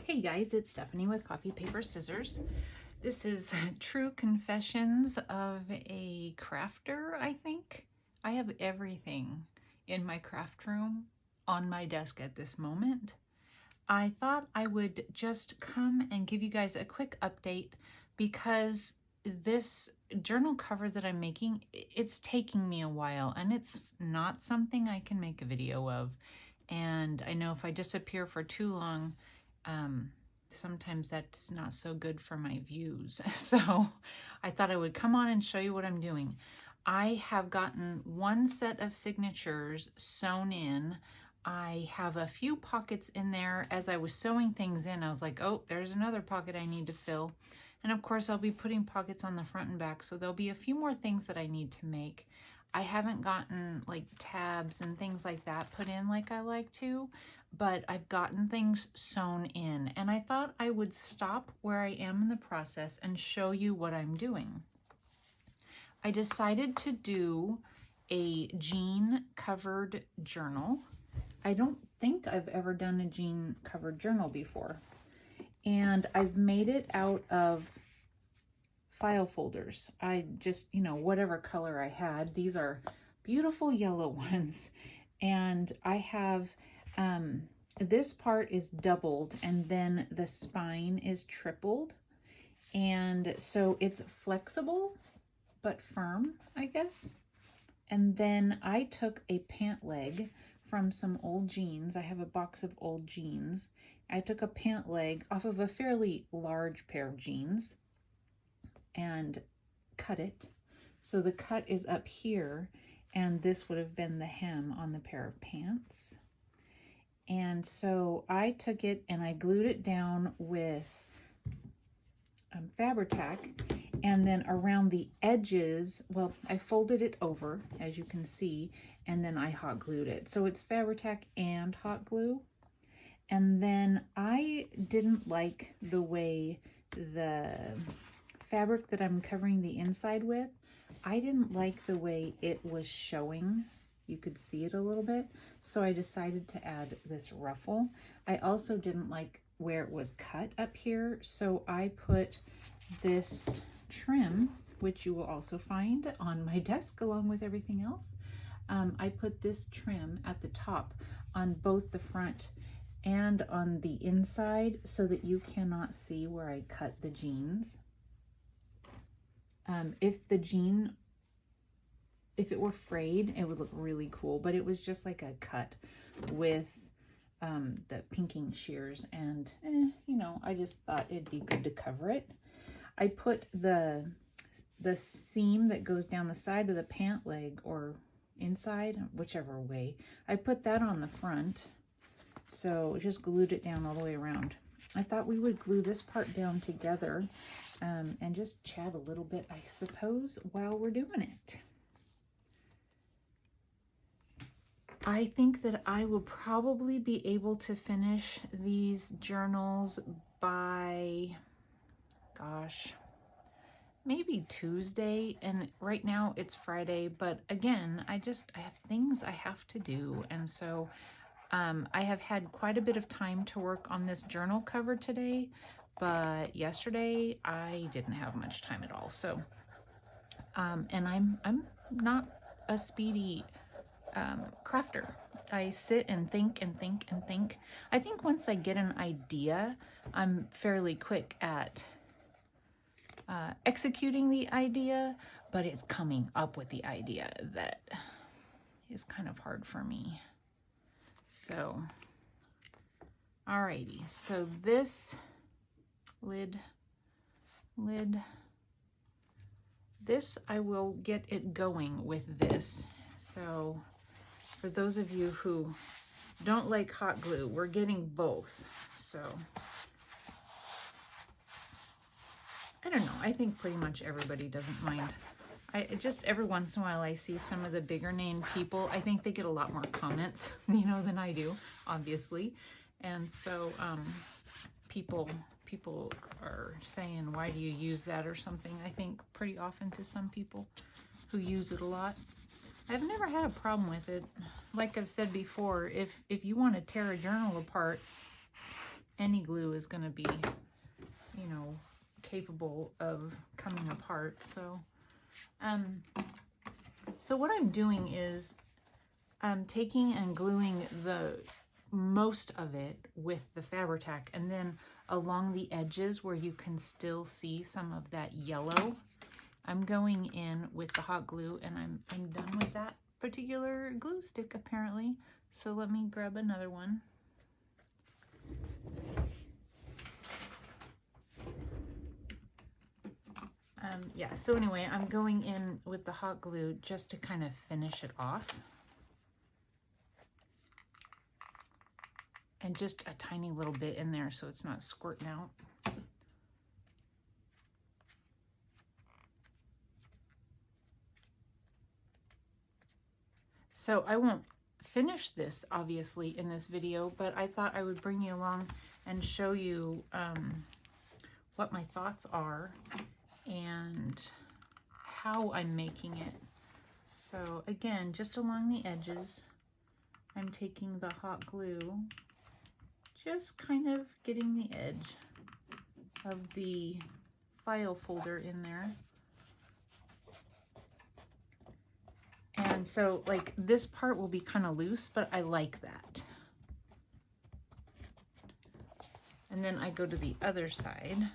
Hey guys, it's Stephanie with Coffee Paper Scissors. This is True Confessions of a Crafter, I think. I have everything in my craft room on my desk at this moment. I thought I would just come and give you guys a quick update because this journal cover that I'm making, it's taking me a while and it's not something I can make a video of. And I know if I disappear for too long, sometimes that's not so good for my views. So I thought I would come on and show you what I'm doing. I have gotten one set of signatures sewn in. I have a few pockets in there. As I was sewing things in, I was like, oh, there's another pocket I need to fill. And of course, I'll be putting pockets on the front and back, so there'll be a few more things that I need to make. I haven't gotten like tabs and things like that put in like I like to, but I've gotten things sewn in, and I thought I would stop where I am in the process and show you what I'm doing. I decided to do a jean covered journal. I don't think I've ever done a jean covered journal before, and I've made it out of file folders. I just, whatever color I had. These are beautiful yellow ones. And I have, this part is doubled and then the spine is tripled. And so it's flexible, but firm, I guess. And then I took a pant leg from some old jeans. I have a box of old jeans. I took a pant leg off of a fairly large pair of jeans and cut it. So the cut is up here, and this would have been the hem on the pair of pants. And so I took it and I glued it down with Fabri-Tac, and then around the edges, well, I folded it over, as you can see, and then I hot glued it. So it's Fabri-Tac and hot glue. And then I didn't like the way the fabric that I'm covering the inside with, I didn't like the way it was showing. You could see it a little bit. So I decided to add this ruffle. I also didn't like where it was cut up here. So I put this trim, which you will also find on my desk along with everything else. I put this trim at the top on both the front and on the inside so that you cannot see where I cut the jeans. If it were frayed, it would look really cool, but it was just like a cut with the pinking shears, and I just thought it'd be good to cover it. I put the seam that goes down the side of the pant leg, or inside, whichever way, I put that on the front, so just glued it down all the way around. I thought we would glue this part down together and just chat a little bit, I suppose, while we're doing it. I think that I will probably be able to finish these journals by, gosh, maybe Tuesday. And right now it's Friday, but again, I have things I have to do. And so I have had quite a bit of time to work on this journal cover today, but yesterday I didn't have much time at all. So, and I'm not a speedy crafter. I sit and think and think and think. I think once I get an idea, I'm fairly quick at executing the idea, but it's coming up with the idea that is kind of hard for me. So, alrighty, so this lid, this, I will get it going with this. So for those of you who don't like hot glue, we're getting both. So I don't know, I think pretty much everybody doesn't mind. I just, every once in a while I see some of the bigger name people, I think they get a lot more comments, than I do, obviously. And so people are saying, why do you use that or something, I think pretty often to some people who use it a lot. I've never had a problem with it. Like I've said before, if you want to tear a journal apart, any glue is going to be, you know, capable of coming apart. So, so what I'm doing is I'm taking and gluing the most of it with the Fabri-Tac, and then along the edges where you can still see some of that yellow, I'm going in with the hot glue, and I'm done with that particular glue stick apparently. So let me grab another one. Yeah, so anyway, I'm going in with the hot glue just to kind of finish it off. And just a tiny little bit in there so it's not squirting out. So I won't finish this obviously in this video, but I thought I would bring you along and show you what my thoughts are and how I'm making it. So again, just along the edges, I'm taking the hot glue, just kind of getting the edge of the file folder in there. And so like this part will be kind of loose, but I like that. And then I go to the other side.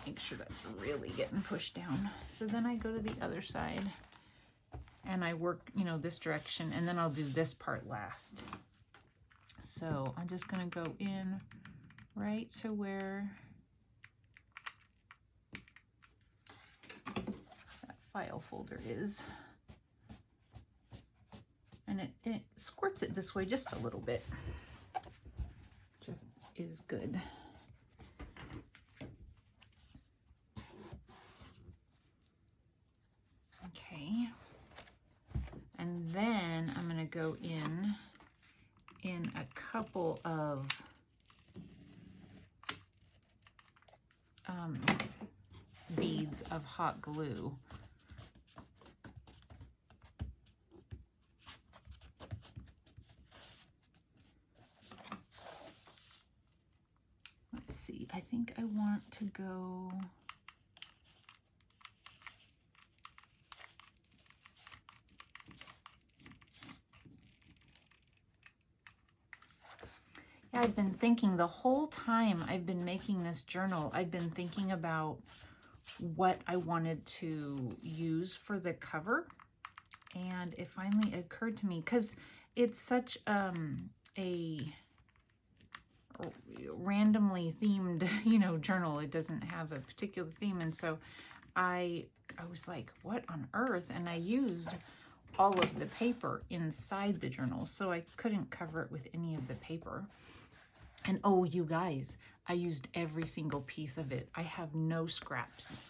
Make sure that's really getting pushed down. So then I go to the other side and I work, you know, this direction, and then I'll do this part last. So I'm just gonna go in right to where that file folder is. And it squirts it this way just a little bit. Just is good. Okay. And then I'm gonna go in a couple of beads of hot glue. Let's see, I think I want to go I've been thinking the whole time I've been making this journal, I've been thinking about what I wanted to use for the cover. And it finally occurred to me, because it's such a randomly themed, you know, journal. It doesn't have a particular theme. And so I was like, what on earth? And I used all of the paper inside the journal, so I couldn't cover it with any of the paper. And oh, you guys, I used every single piece of it. I have no scraps.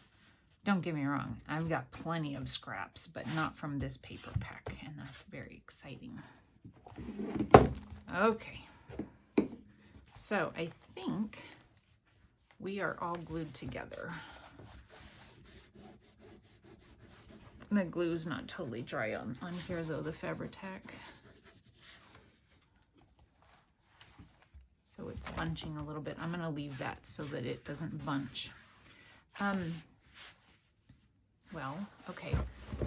Don't get me wrong, I've got plenty of scraps, but not from this paper pack, and that's very exciting. Okay, so I think we are all glued together. The glue's not totally dry on here though, the Fabri-Tac. So it's bunching a little bit. I'm gonna leave that so that it doesn't bunch. Well, okay,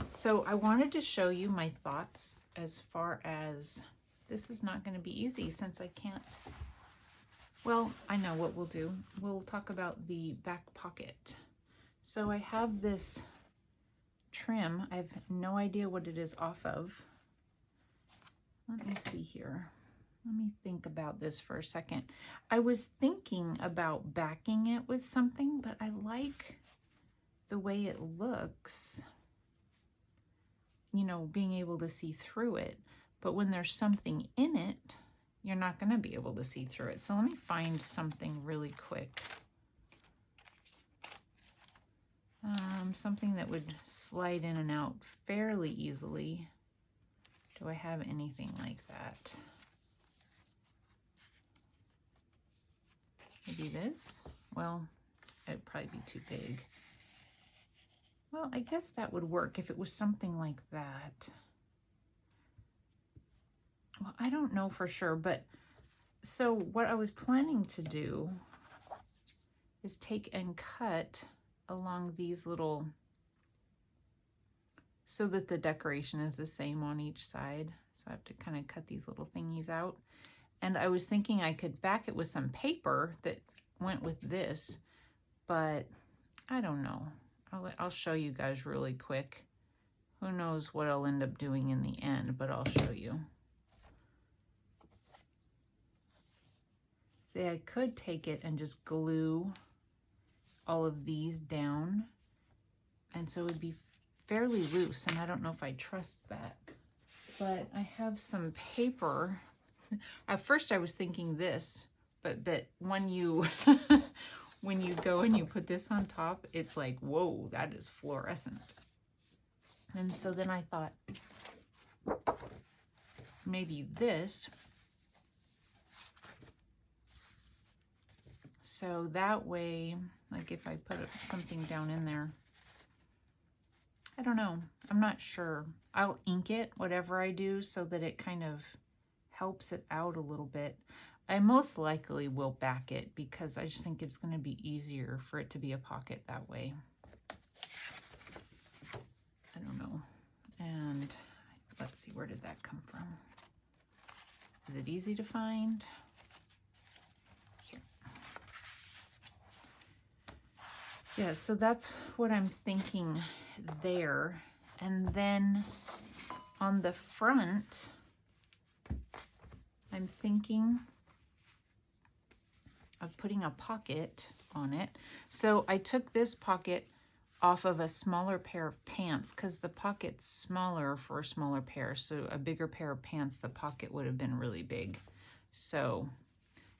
so I wanted to show you my thoughts as far as, this is not going to be easy since I can't, well, I know what we'll do. We'll talk about the back pocket. So I have this trim. I have no idea what it is off of. Let me see here. Let me think about this for a second. I was thinking about backing it with something, but I like the way it looks, you know, being able to see through it. But when there's something in it, you're not going to be able to see through it. So let me find something really quick. Something that would slide in and out fairly easily. Do I have anything like that? Maybe this? Well, it'd probably be too big. Well, I guess that would work if it was something like that. Well, I don't know for sure, but So what I was planning to do is take and cut along these little, so that the decoration is the same on each side. So I have to kind of cut these little thingies out. And I was thinking I could back it with some paper that went with this, but I don't know. I'll show you guys really quick. Who knows what I'll end up doing in the end, but I'll show you. See, I could take it and just glue all of these down, and so it would be fairly loose, and I don't know if I trust that. But I have some paper. At first I was thinking this, but that when you when you go and you put this on top, it's like, whoa, that is fluorescent. And so then I thought maybe this. So that way, like if I put something down in there, I don't know, I'm not sure. I'll ink it, whatever I do, so that it kind of helps it out a little bit. I most likely will back it because I just think it's going to be easier for it to be a pocket that way. I don't know. And let's see, where did that come from? Is it easy to find? Here. Yeah, so that's what I'm thinking there. And then on the front, I'm thinking of putting a pocket on it. So I took this pocket off of a smaller pair of pants because the pocket's smaller for a smaller pair. So a bigger pair of pants, the pocket would have been really big. So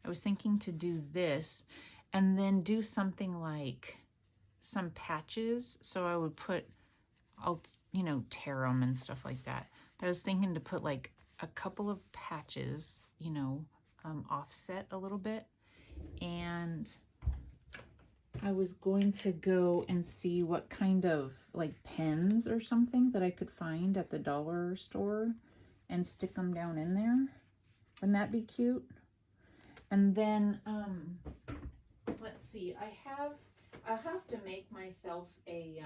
I was thinking to do this and then do something like some patches. So I would put, I'll, you know, tear them and stuff like that. But I was thinking to put like a couple of patches, you know, offset a little bit. And I was going to go and see what kind of like pens or something that I could find at the dollar store and stick them down in there. Wouldn't that be cute? And then, let's see, I'll have to make myself a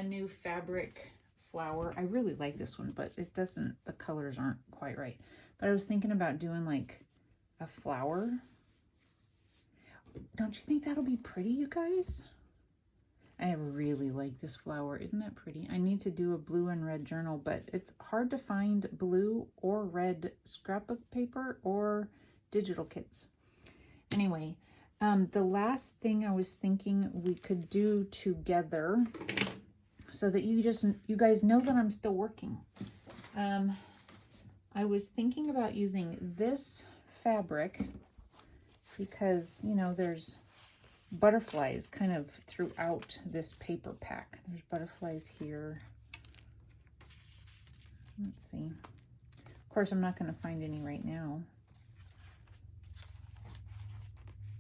new fabric flower. I really like this one, but it doesn't, the colors aren't quite right. But I was thinking about doing like a flower. Don't you think that'll be pretty, you guys? I really like this flower. Isn't that pretty? I need to do a blue and red journal, but it's hard to find blue or red scrapbook paper or digital kits. Anyway, the last thing I was thinking we could do together, so that you guys know that I'm still working. I was thinking about using this fabric because, you know, there's butterflies kind of throughout this paper pack. There's butterflies here. Let's see. Of course, I'm not going to find any right now.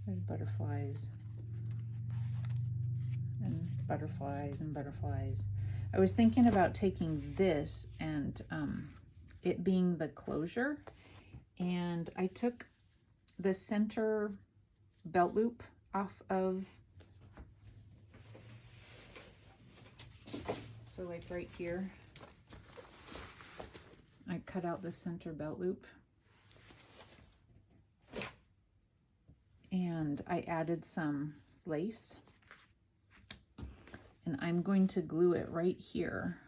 There's butterflies and butterflies and butterflies. I was thinking about taking this and it being the closure, and I took the center belt loop off of, so like right here, I cut out the center belt loop and I added some lace, and I'm going to glue it right here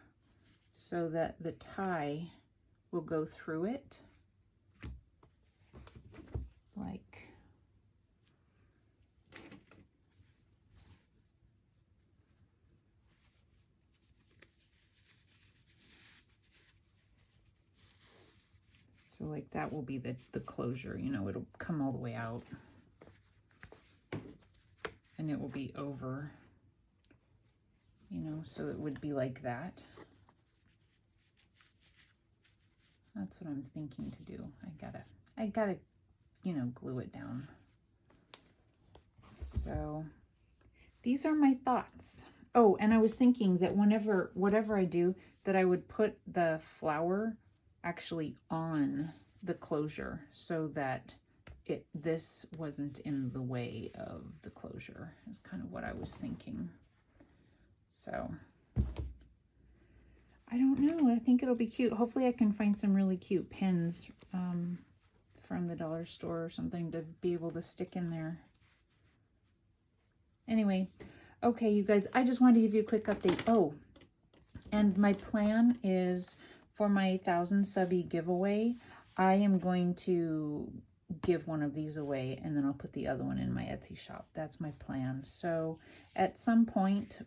so that the tie will go through it like so, like that will be the closure, you know, it'll come all the way out and it will be over, you know, so it would be like that. That's what I'm thinking to do. I gotta, you know, glue it down. So these are my thoughts. Oh, and I was thinking that whatever I do, that I would put the flower actually on the closure so that this wasn't in the way of the closure, is kind of what I was thinking. So I don't know, I think it'll be cute. Hopefully I can find some really cute pins from the dollar store or something to be able to stick in there. Anyway, okay, you guys, I just wanted to give you a quick update. Oh, and my plan is for my 1,000 subby giveaway, I am going to give one of these away, and then I'll put the other one in my Etsy shop. That's my plan. So at some point,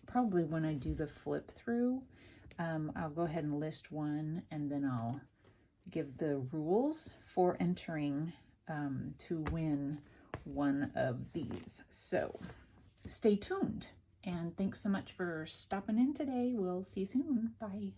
probably when I do the flip through, I'll go ahead and list one, and then I'll give the rules for entering to win one of these. So stay tuned, and thanks so much for stopping in today. We'll see you soon. Bye.